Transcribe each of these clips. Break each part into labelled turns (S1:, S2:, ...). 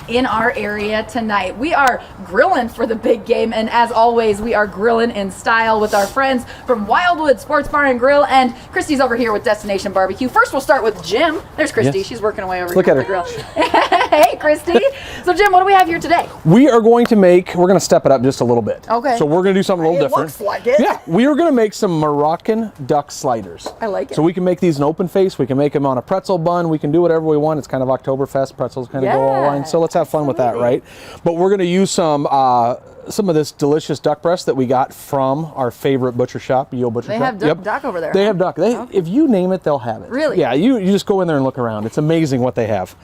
S1: in our area tonight. We are grilling for the big game, and as always, we are grilling in style with our friends from Wildwood Sports Bar and Grill, and Christy's over here with Destination Barbecue. First, we'll start with Jim. There's Christy.
S2: Yes.
S1: She's working away over
S2: Look
S1: here
S2: at
S1: on the grill. Hey, Christy. So, Jim, what do we have here today?
S2: We are going to step it up just a little bit.
S1: Okay.
S2: So we're going to do something a little different.
S1: Looks like it.
S2: Yeah, we are going to make some Moroccan duck sliders.
S1: I like it.
S2: So we can make these in open face. We can make them on a pretzel bun. We can do whatever we want. It's kind of Oktoberfest. Pretzels kind of go all line. So let's have fun with that, right? But we're going to use some of this delicious duck breast that we got from our favorite butcher shop, Yo Butcher Shop.
S1: They have duck over there.
S2: They have duck. If you name it, they'll have it.
S1: Really?
S2: Yeah, you just go in there and look around. It's amazing what they have.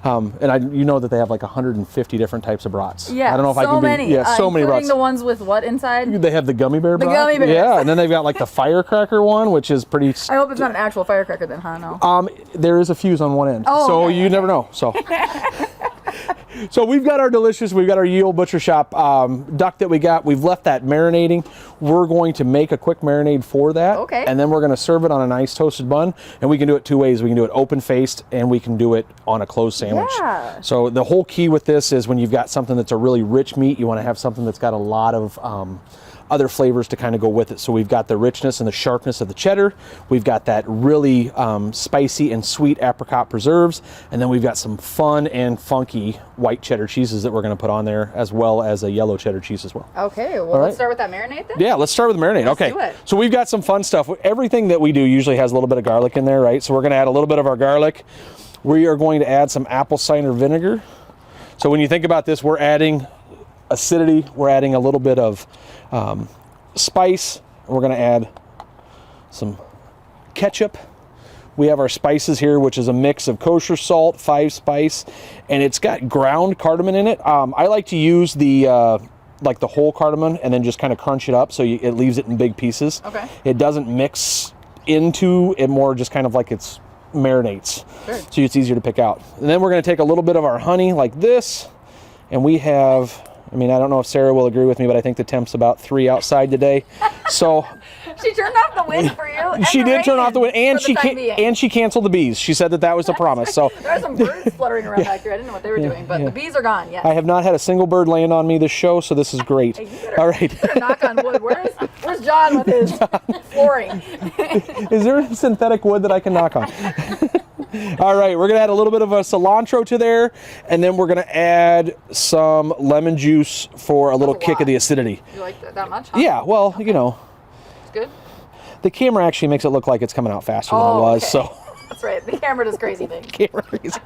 S2: You know that they have like 150 different types of brats.
S1: Yeah,
S2: I don't know if
S1: so
S2: I can
S1: many.
S2: be. Yeah, so many brats.
S1: Including the ones with what inside?
S2: They have the gummy bear brat.
S1: gummy bears.
S2: Yeah, and then they've got like the firecracker one, which is pretty.
S1: I hope it's not an actual firecracker then, huh? No.
S2: There is a fuse on one end,
S1: Oh,
S2: so
S1: okay,
S2: you never know. So. So we've got our Ye Olde Butcher Shop duck that we got. We've left that marinating. We're going to make a quick marinade for that.
S1: Okay.
S2: And then we're going to serve it on a nice toasted bun. And we can do it two ways. We can do it open-faced and we can do it on a closed sandwich.
S1: Yeah.
S2: So the whole key with this is when you've got something that's a really rich meat, you want to have something that's got a lot of other flavors to kind of go with it. So we've got the richness and the sharpness of the cheddar. We've got that really spicy and sweet apricot preserves. And then we've got some fun and funky white cheddar cheeses that we're going to put on there, as well as a yellow cheddar cheese as well.
S1: Okay, well, let's start with that marinade then?
S2: Yeah, let's start with the marinade.
S1: Let's
S2: okay.
S1: do it.
S2: So we've got some fun stuff. Everything that we do usually has a little bit of garlic in there, right? So we're going to add a little bit of our garlic. We are going to add some apple cider vinegar. So when you think about this, we're adding acidity. We're adding a little bit of spice. We're going to add some ketchup. We have our spices here, which is a mix of kosher salt, 5-spice, and it's got ground cardamom in it. I like to use the whole cardamom and then just kind of crunch it up so it leaves it in big pieces.
S1: Okay.
S2: It doesn't mix into it, more just kind of like it's marinates.
S1: Sure.
S2: So it's easier to pick out. And then we're going to take a little bit of our honey like this, and we have, I don't know if Sarah will agree with me, but I think the temp's about 3 outside today. So
S1: She turned off the wind for you. And
S2: she
S1: the
S2: did turn
S1: rain
S2: off the wind, and she canceled the bees. She said that was the promise. So
S1: there are some birds fluttering around back here. I didn't know what they were doing, but the bees are gone. Yeah.
S2: I have not had a single bird land on me this show, so this is great.
S1: Hey,
S2: all right.
S1: You better knock on wood. Where's John with his flooring?
S2: Is there synthetic wood that I can knock on? All right, we're going to add a little bit of a cilantro to there, and then we're going to add some lemon juice for a little kick of the acidity.
S1: You like that much? Huh?
S2: Yeah, well,
S1: okay. It's good?
S2: The camera actually makes it look like it's coming out faster than it was.
S1: Okay.
S2: So
S1: that's right. The camera does crazy things.
S2: Camera crazy.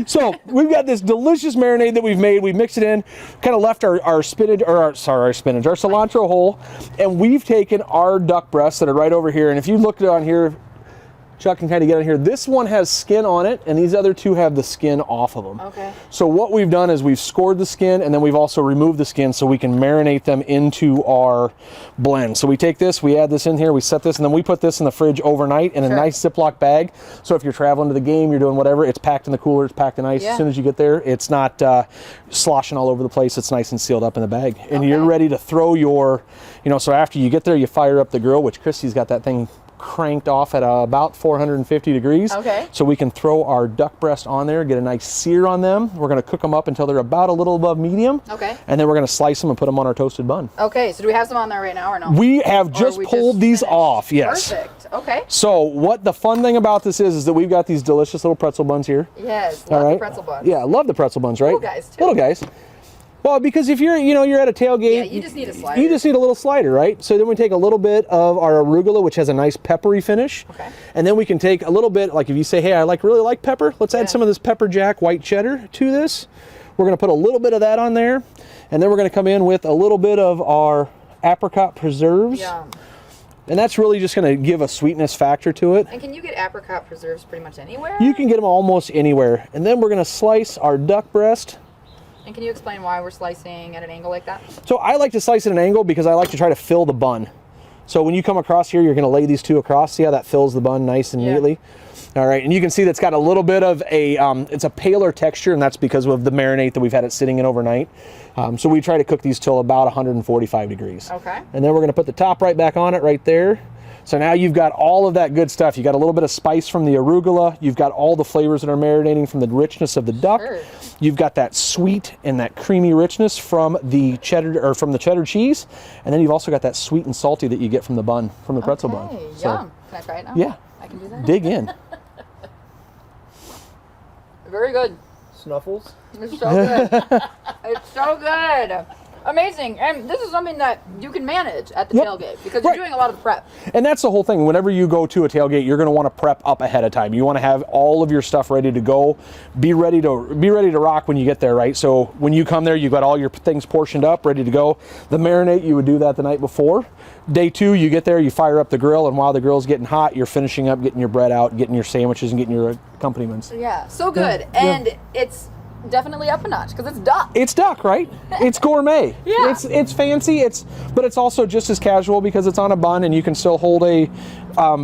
S2: So we've got this delicious marinade that we've made. We mixed it in, kind of left our spinach, our cilantro whole, and we've taken our duck breasts that are right over here. And if you look down here, Chuck can kind of get in here. This one has skin on it, and these other two have the skin off of them.
S1: Okay.
S2: So what we've done is we've scored the skin, and then we've also removed the skin so we can marinate them into our blend. So we take this, we add this in here, we set this, and then we put this in the fridge overnight in a nice Ziploc bag. So if you're traveling to the game, you're doing whatever, it's packed in the cooler, it's packed in ice.
S1: Yeah.
S2: As soon as you get there, it's not sloshing all over the place. It's nice and sealed up in the bag. And you're ready to throw your, so after you get there, you fire up the grill, which Christy's got that thing cranked off at about 450 degrees.
S1: Okay.
S2: So we can throw our duck breast on there, get a nice sear on them. We're going to cook them up until they're about a little above medium.
S1: Okay.
S2: And then we're going to slice them and put them on our toasted bun.
S1: Okay, so do we have some on there right now or no?
S2: We have just pulled these off, yes.
S1: Perfect. Okay.
S2: So what the fun thing about this is that we've got these delicious little pretzel buns here.
S1: Yes, love the pretzel buns.
S2: Yeah, love the pretzel buns, right?
S1: Little guys too.
S2: Little guys. Well, because if you're at a tailgate,
S1: yeah, you just need a slider.
S2: You just need a little slider, right? So then we take a little bit of our arugula, which has a nice peppery finish.
S1: Okay.
S2: And then we can take a little bit, like if you say, hey, I really like pepper, let's add some of this pepper jack white cheddar to this. We're going to put a little bit of that on there. And then we're going to come in with a little bit of our apricot preserves.
S1: Yum.
S2: And that's really just going to give a sweetness factor to it.
S1: And can you get apricot preserves pretty much anywhere?
S2: You can get them almost anywhere. And then we're going to slice our duck breast.
S1: And can you explain why we're slicing at an angle like that?
S2: So I like to slice at an angle because I like to try to fill the bun. So when you come across here, you're going to lay these two across. See how that fills the bun nice and neatly? All right, and you can see that's got a little bit of a, it's a paler texture, and that's because of the marinade that we've had it sitting in overnight. So we try to cook these till about 145 degrees.
S1: Okay.
S2: And then we're going to put the top right back on it right there. So now you've got all of that good stuff. You got a little bit of spice from the arugula. You've got all the flavors that are marinating from the richness of the duck.
S1: Sure.
S2: You've got that sweet and that creamy richness from the cheddar cheese, and then you've also got that sweet and salty that you get from the bun, from the pretzel bun. So,
S1: Yum. Can I try it now?
S2: yeah,
S1: I can do that.
S2: dig in.
S1: Very good.
S3: Snuffles.
S1: It's so good. It's so good. Amazing. And this is something that you can manage at the
S2: Yep.
S1: tailgate because you're
S2: Right.
S1: doing a lot of the prep.
S2: And that's the whole thing. Whenever you go to a tailgate, you're going to want to prep up ahead of time. You want to have all of your stuff ready to go. Be ready to rock when you get there, right? So when you come there, you've got all your things portioned up, ready to go. The marinate, you would do that the night before. Day 2, you get there, you fire up the grill, and while the grill's getting hot, you're finishing up getting your bread out, getting your sandwiches, and getting your accompaniments.
S1: Yeah, so good.
S2: Yeah.
S1: And it's definitely up a notch because it's duck.
S2: It's duck, right? It's gourmet.
S1: Yeah.
S2: It's fancy. But it's also just as casual because it's on a bun, and you can still hold a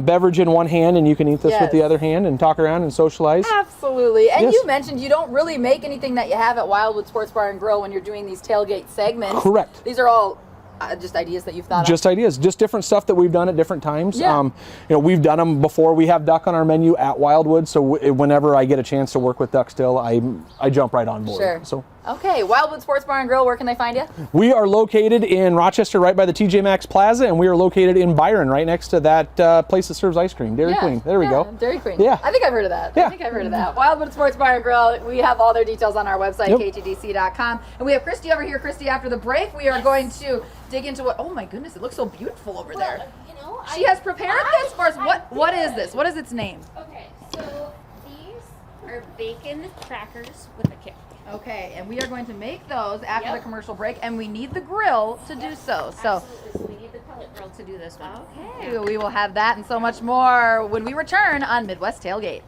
S2: beverage in one hand, and you can eat this with the
S1: Yes.
S2: other hand and talk around and socialize.
S1: Absolutely. And
S2: Yes.
S1: you mentioned you don't really make anything that you have at Wildwood Sports Bar and Grill when you're doing these tailgate segments.
S2: Correct.
S1: These are all just ideas that you've thought
S2: Just ideas, just different stuff that we've done at different times.
S1: Yeah.
S2: We've done them before. We have duck on our menu at Wildwood, so whenever I get a chance to work with duck still, I jump right on board.
S1: Sure.
S2: So
S1: of. Okay, Wildwood Sports Bar and Grill, where can they find you?
S2: we are located in Rochester, right by the TJ Maxx Plaza, and we are located in Byron, right next to that place that serves ice cream, Dairy Queen. There we go.
S1: Dairy Queen.
S2: Yeah.
S1: I think I've heard of that.
S2: Yeah.
S1: I think I've heard of that. Wildwood Sports Bar and Grill. We have all their details on our website,
S2: Yep.
S1: ktdc.com. And we have Christy over here. Christy, after the break, we are going to dig into what, oh my goodness, it looks so beautiful over there.
S4: You know,
S1: She has prepared this for us. What is this? What is its name?
S4: Okay, so these are bacon crackers with a kick.
S1: Okay, and we are going to make those after
S4: Yep.
S1: the commercial break, and we need the grill to do so. So,
S4: Absolutely, so we need the pellet grill to do this one.
S1: okay, we will have that and so much more when we return on Midwest Tailgate.